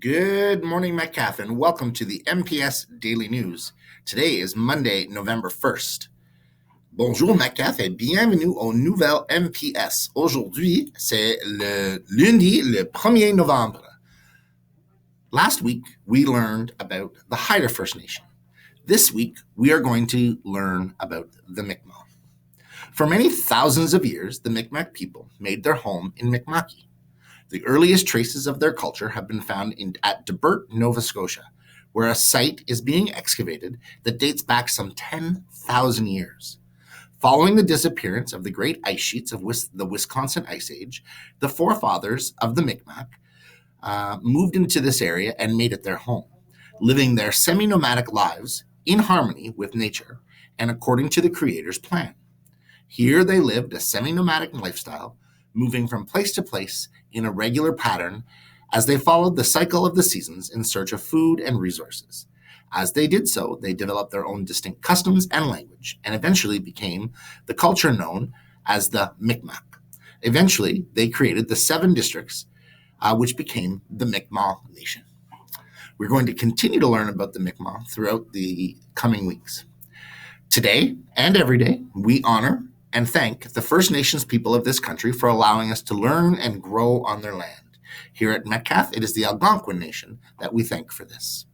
Good morning, Metcalf, and welcome to the MPS Daily News. Today is Monday, November 1st. Bonjour, Metcalf, et bienvenue aux nouvelles MPS. Aujourd'hui, c'est le lundi, le 1er novembre. Last week, we learned about the Haida First Nation. This week, we are going to learn about the Mi'kmaq. For many thousands of years, the Mi'kmaq people made their home in Mi'kma'ki. The earliest traces of their culture have been found at Debert, Nova Scotia, where a site is being excavated that dates back some 10,000 years. Following the disappearance of the great ice sheets of the Wisconsin Ice Age, the forefathers of the Mi'kmaq moved into this area and made it their home, living their semi-nomadic lives in harmony with nature and according to the Creator's plan. Here they lived a semi-nomadic lifestyle, moving from place to place in a regular pattern as they followed the cycle of the seasons in search of food and resources. As they did so, they developed their own distinct customs and language, and eventually became the culture known as the Mi'kmaq. Eventually, they created the 7 districts, which became the Mi'kmaq Nation. We're going to continue to learn about the Mi'kmaq throughout the coming weeks. Today and every day, we honor and thank the First Nations people of this country for allowing us to learn and grow on their land. Here at Metcalf, it is the Algonquin Nation that we thank for this.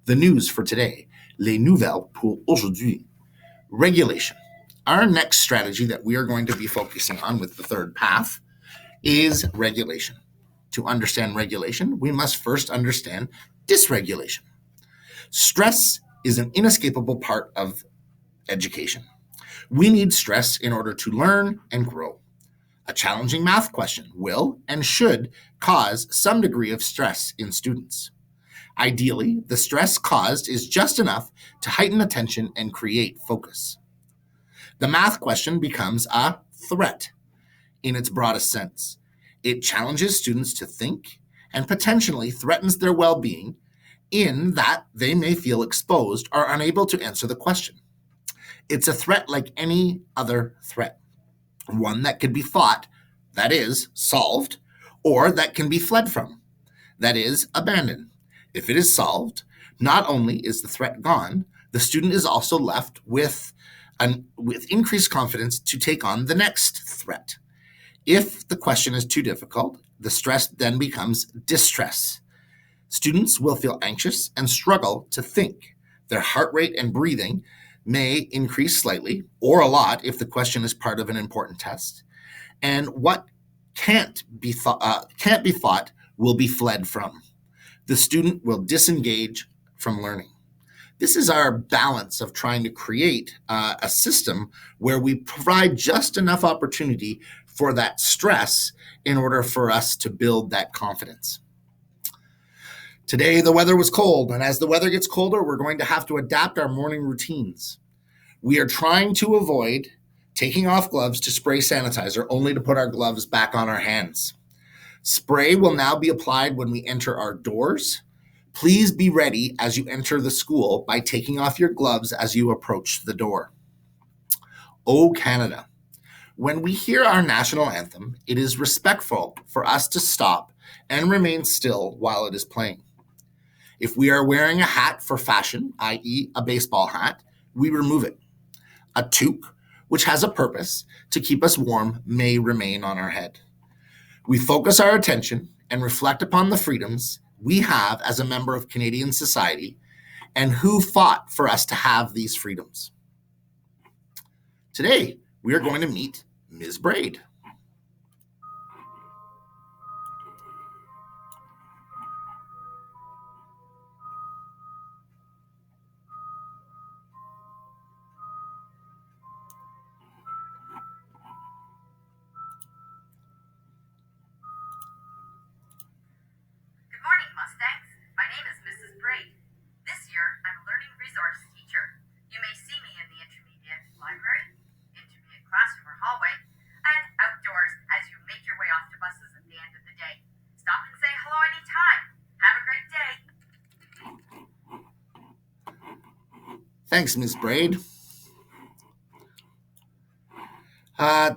The news for today, les nouvelles pour aujourd'hui. Regulation. Our next strategy that we are going to be focusing on with the third path is regulation. To understand regulation, we must first understand dysregulation. Stress is an inescapable part of education. We need stress in order to learn and grow. A challenging math question will and should cause some degree of stress in students. Ideally, the stress caused is just enough to heighten attention and create focus. The math question becomes a threat in its broadest sense. It challenges students to think and potentially threatens their well-being in that they may feel exposed or unable to answer the question. It's a threat like any other threat, one that can be fought, that is, solved, or that can be fled from, that is, abandoned. If it is solved, not only is the threat gone, the student is also left with increased confidence to take on the next threat. If the question is too difficult, the stress then becomes distress. Students will feel anxious and struggle to think. Their heart rate and breathing may increase slightly or a lot if the question is part of an important test. And what can't be thought will be fled from. The student will disengage from learning. This is our balance of trying to create a system where we provide just enough opportunity for that stress in order for us to build that confidence. Today, the weather was cold, and as the weather gets colder, we're going to have to adapt our morning routines. We are trying to avoid taking off gloves to spray sanitizer, only to put our gloves back on our hands. Spray will now be applied when we enter our doors. Please be ready as you enter the school by taking off your gloves as you approach the door. O Canada. When we hear our national anthem, it is respectful for us to stop and remain still while it is playing. If we are wearing a hat for fashion, i.e. a baseball hat, we remove it. A toque, which has a purpose to keep us warm, may remain on our head. We focus our attention and reflect upon the freedoms we have as a member of Canadian society and who fought for us to have these freedoms. Today, we are going to meet Ms. Braid. Good morning, Mustangs. My name is Mrs. Braid. This year, I'm a learning resource teacher. You may see me in the intermediate library, intermediate classroom or hallway, and outdoors as you make your way off to buses at the end of the day. Stop and say hello anytime. Have a great day. Thanks, Ms. Braid.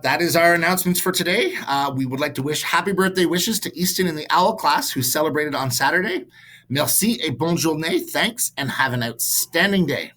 That is our announcements for today. We would like to wish happy birthday wishes to Easton in the OWL class who celebrated on Saturday. Merci et bonne journée. Thanks and have an outstanding day.